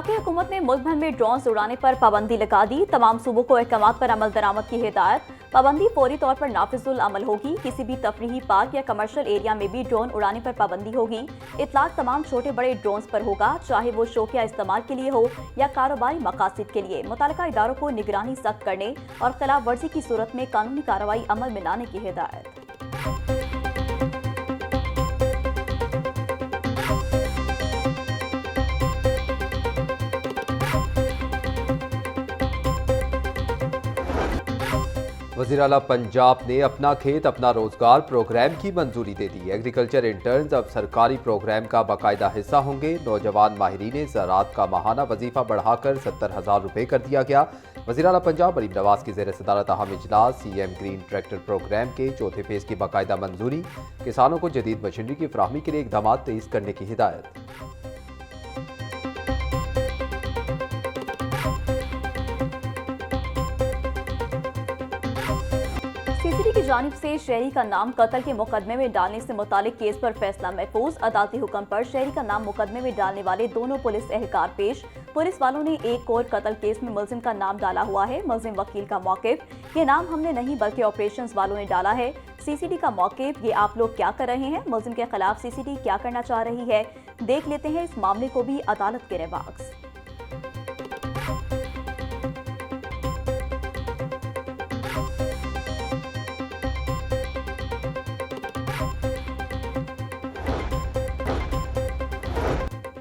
वफाकी हुकूमत ने मुल्क भर में ड्रोन उड़ाने पर पाबंदी लगा दी। तमाम सूबों को अहकामात पर अमल दरामद की हिदायत। पाबंदी फौरी तौर पर नाफिजुल अमल होगी। किसी भी तफरीही पार्क या कमर्शियल एरिया में भी ड्रोन उड़ाने पर पाबंदी होगी। इतलाक तमाम छोटे बड़े ड्रोन पर होगा, चाहे वो शौकिया इस्तेमाल के लिए हो या कारोबारी मकासद के लिए। मुतल्लिका इदारों को निगरानी सख्त करने और खिलाफ वर्जी की सूरत में कानूनी कार्रवाई अमल में लाने की हिदायत। वज़ीर आला पंजाब ने अपना खेत अपना रोजगार प्रोग्राम की मंजूरी दे दी। एग्रीकल्चर इंटर्न्स अब सरकारी प्रोग्राम का बाकायदा हिस्सा होंगे। नौजवान माहिरीन ज़राअत का माहाना वजीफा बढ़ाकर 70,000 रुपये कर दिया गया। वज़ीर आला पंजाब मरीम नवाज की ज़ेर सदारत अहम इजलास। CM ग्रीन ट्रैक्टर प्रोग्राम के चौथे फेज की बाकायदा मंजूरी। किसानों को जदीद मशीनरी की फराहमी के लिए इकदाम तेज करने की हिदायत। CCD की जानिब से शहरी का नाम कत्ल के मुकदमे में डालने से मुतालिक केस पर फैसला महफूज। अदालती हुक्म पर शहरी का नाम मुकदमे में डालने वाले दोनों पुलिस एहलकार पेश। पुलिस वालों ने एक और कत्ल केस में मुलजिम का नाम डाला हुआ है। मुलजिम वकील का मौकिफ, ये नाम हमने नहीं बल्कि ऑपरेशंस वालों ने डाला है। CCD का मौकिफ, ये आप लोग क्या कर रहे हैं? मुलजिम के खिलाफ CCD क्या करना चाह रही है? देख लेते हैं इस मामले को भी अदालत के रिवाक्स।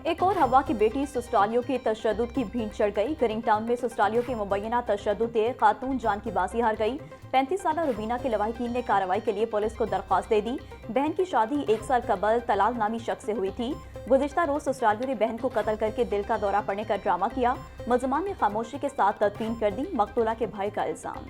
एक और हवा की बेटी ससुरालियों के तशद्दुद की भीड़ चढ़ गई। ग्रीन टाउन में ससुरालियों के मुबैना तशद्दुद से खातून जान की बाजी हार गई। 35 साला रुबीना के लवाहिकीन ने कार्रवाई के लिए पुलिस को दरख्वास्त दे दी। बहन की शादी 1 साल कबल तलाल नामी शख्स से हुई थी। गुज़िश्ता रोज ससुरालियों ने बहन को कत्ल करके दिल का दौरा पड़ने का ड्रामा किया। मुलज़मान ने खामोशी के साथ तदफीन कर दी। मकतूला के भाई का इल्जाम।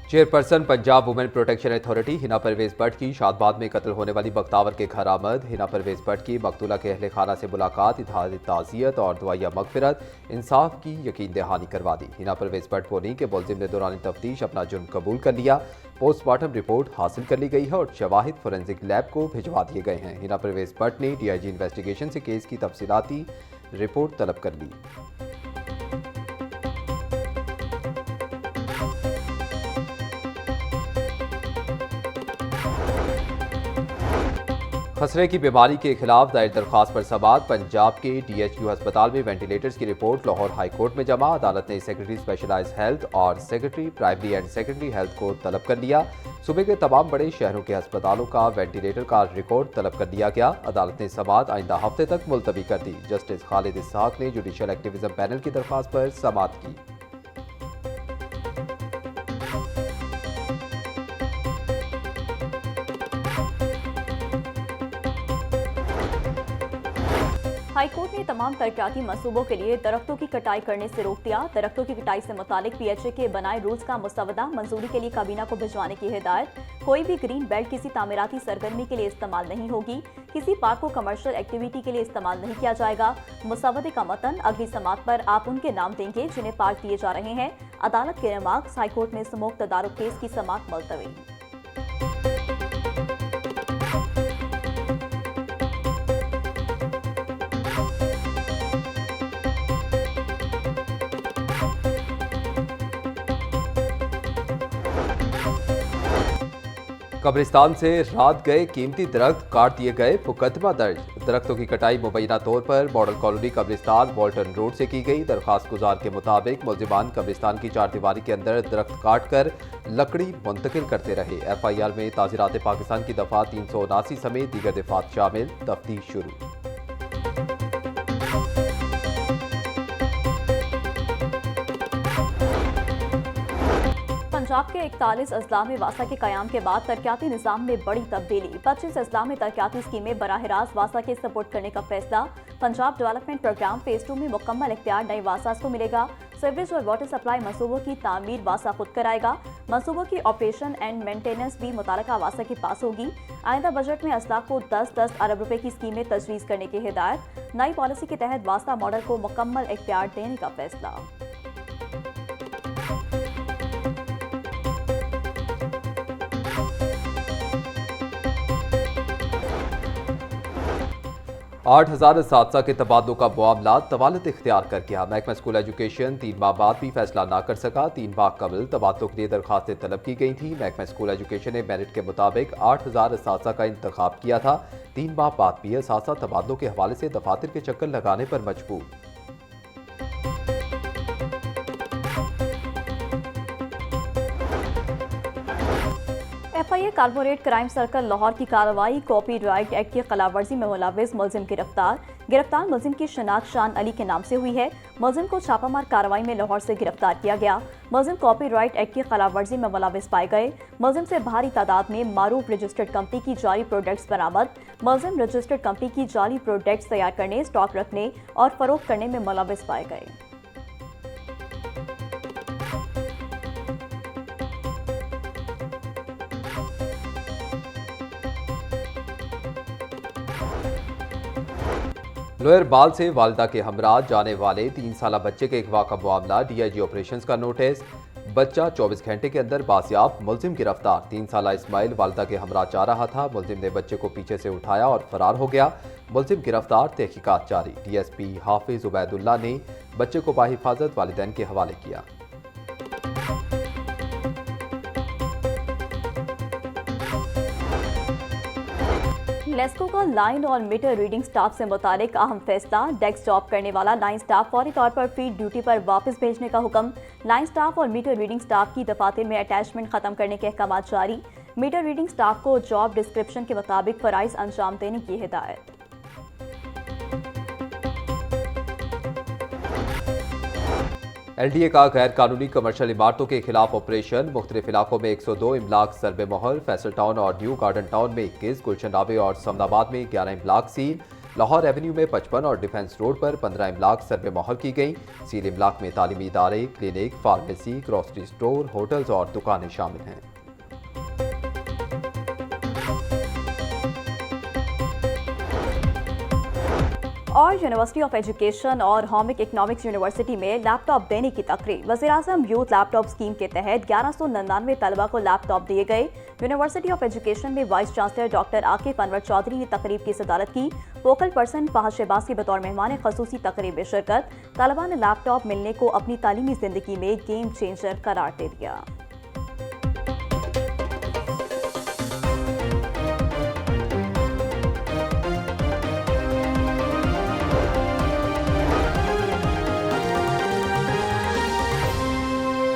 Chairperson Punjab women protection authority Hina Parvez Bhatt की शादबाद में कत्ल होने वाली बख्तावर के घर आमद। हिना परवेज भट्ट की मकतूला के अहले खाना से मुलाकात, इज़हार ताज़ियत और दुआया मगफिरत, इंसाफ की यकीन दहानी करवा दी। हिना परवेज भट्ट बोली कि मुलजिम ने दौरान तफ्तीश अपना जुर्म कबूल कर लिया। पोस्टमार्टम रिपोर्ट हासिल कर ली गई है और शवाहिद फोरेंसिक लैब को भिजवा दिए गए हैं। हिना परवेज भट्ट ने DIG इन्वेस्टिगेशन से केस की तफसीलाती रिपोर्ट तलब कर ली। खसरे की बीमारी के खिलाफ दायर दरख्वास्त पर समाअत। पंजाब के DHQ अस्पताल में वेंटिलेटर्स की रिपोर्ट लाहौर हाई कोर्ट में जमा। अदालत ने सेक्रेटरी स्पेशलाइज हेल्थ और secretary primary and secondary health को तलब कर लिया। सूबे के तमाम बड़े शहरों के अस्पतालों का वेंटिलेटर का रिकॉर्ड तलब कर लिया गया। अदालत ने समाअत आइंदा हफ्ते तक मुलतवी कर दी। जस्टिस खालिद इसहाक ने जुडिशल एक्टिविज्म पैनल की दरख्वास्त पर समाअत की। हाईकोर्ट ने तमाम तरक्याती मंसूबों के लिए दरख्तों की कटाई करने से रोक दिया। दरख्तों की कटाई से मुतालिक PHA के बनाए रूल्स का मुसवदा मंजूरी के लिए काबीना को भिजवाने की हिदायत। कोई भी ग्रीन बेल्ट किसी तामीराती सरगर्मी के लिए इस्तेमाल नहीं होगी। किसी पार्क को कमर्शियल एक्टिविटी के लिए इस्तेमाल नहीं किया जाएगा। मुसवदे का मतन अगली समाअत पर आप उनके नाम देंगे जिन्हें पार्क दिए जा रहे हैं। अदालत के रिमार्क्स। हाईकोर्ट में स्मोक तदारुक केस की समाअत मुलतवी। कब्रिस्तान से रात गए कीमती दरख्त काट दिए गए, मुकदमा दर्ज। दरख्तों की कटाई मुबैना तौर पर मॉडल कॉलोनी कब्रिस्तान वॉल्टन रोड से की गई। दरखास्त गुजार के मुताबिक मुलजिमान कब्रिस्तान की चारदीवारी के अंदर दरख्त काट कर लकड़ी मुंतकिल करते रहे। FIR में ताज़ीरात पाकिस्तान की दफा 379 समेत दीगर दफात शामिल। तफ्तीश शुरू। पंजाब के 41 अजला में वासा के कयाम के बाद तरक्याती निज़ाम में बड़ी तब्दीली। 25 अजला में तरक्याती स्कीमें बराह रास्त वासा के सपोर्ट करने का फैसला। पंजाब डेवलपमेंट प्रोग्राम फेज 2 में मुकम्मल इख्तियार नए वासास को मिलेगा। सीवरेज और वाटर सप्लाई मंसूबों की तामीर वासा खुद कराएगा। मंसूबों की ऑपरेशन एंड मेंटेनेंस भी मुतालका वासा के पास होगी। आइंदा बजट में अजला को 10-10 अरब रुपए की स्कीमें तजवीज़ करने की हिदायत। नई पॉलिसी के तहत वासा मॉडल को मुकम्मल इख्तियार देने का फैसला। 8,000 सादसा के तबादलों का मामला तवालत इख्तियार कर गया। महकमा स्कूल एजुकेशन 3 माह बाद भी फैसला ना कर सका। 3 माह कबल तबादलों के लिए दरखास्तें तलब की गई थी। महकमा स्कूल एजुकेशन ने मेरिट के मुताबिक 8,000 सादसा का इंतखाब किया था। 3 माह बाद भी सादसा तबादलों के हवाले से दफातर के चक्कर लगाने पर मजबूर। FIA corporate crime circle Lahore की कार्रवाई कॉपीराइट एक्ट की खिलाफवर्जी में मुलविस मुलजिम गिरफ्तार मुलजिम की शनाख्त शान अली के नाम से हुई है। मुलजिम को छापामार कार्रवाई में लाहौर से गिरफ्तार किया गया। मुलजिम कॉपीराइट एक्ट की खिलाफवर्जी में मुलविस पाए गए। मुलजिम से भारी तादाद में मारूफ रजिस्टर्ड कंपनी की जाली प्रोडक्ट्स बरामद। मुलजिम रजिस्टर्ड कंपनी की जाली प्रोडक्ट्स तैयार करने, स्टॉक रखने और फरोख्त करने में मुलविस पाए गए। लोअर बाल से वालदा के हमरा जाने वाले 3 साला बच्चे के अगवा का मामला। DIG ऑपरेशंस का नोटिस। बच्चा 24 घंटे के अंदर बासियाब, मुलजिम गिरफ्तार। 3 साला इस्माइल वालदा के हमरा जा रहा था। मुलजिम ने बच्चे को पीछे से उठाया और फरार हो गया। मुलजिम गिरफ्तार, तहकीकात जारी। DSP हाफिज उबैदुल्ला ने बच्चे को बाहिफाजत वालिदैन के हवाले किया। लेस्को का लाइन और मीटर रीडिंग स्टाफ से मुतालिक अहम फैसला। डेस्क जॉब करने वाला लाइन स्टाफ फौरी तौर पर फील्ड ड्यूटी पर वापस भेजने का हुक्म। लाइन स्टाफ और मीटर रीडिंग स्टाफ की दफातर में अटैचमेंट खत्म करने के अहकाम जारी। मीटर रीडिंग स्टाफ को जॉब डिस्क्रिप्शन के मुताबिक फराइज अंजाम देने की हिदायत। LDA का गैर कानूनी कमर्शियल इमारतों के खिलाफ ऑपरेशन। मुख्तलिफ इलाकों में 102 इमलाक सरबे मोहर। फैसल टाउन और न्यू गार्डन टाउन में 21, गुलशन नावे और समनाबाद में 11 इमलाक सील। लाहौर एवेन्यू में 55 और डिफेंस रोड पर 15 इमलाक सरबे मोहर की गई। सील इमलाक में तालीमी इदारे, clinic, pharmacy, grocery store, hotels और दुकानें शामिल हैं। और यूनिवर्सिटी ऑफ एजुकेशन और होमिक इकनॉमिक्स यूनिवर्सिटी में लैपटॉप देने की तकरीब। वज़ीर-ए-आज़म यूथ लैपटॉप स्कीम के तहत 1199 तलबा को लैपटॉप दिए गए। यूनिवर्सिटी ऑफ एजुकेशन में vice chancellor doctor Akif Anwar Chaudhry ने तकरीब की सदारत की। वोकल पर्सन फहद शहबाज की बतौर मेहमान खसूसी तकरीब में शिरकत। तलबा ने लैपटॉप मिलने को अपनी तालीमी जिंदगी में गेम चेंजर करार दे दिया।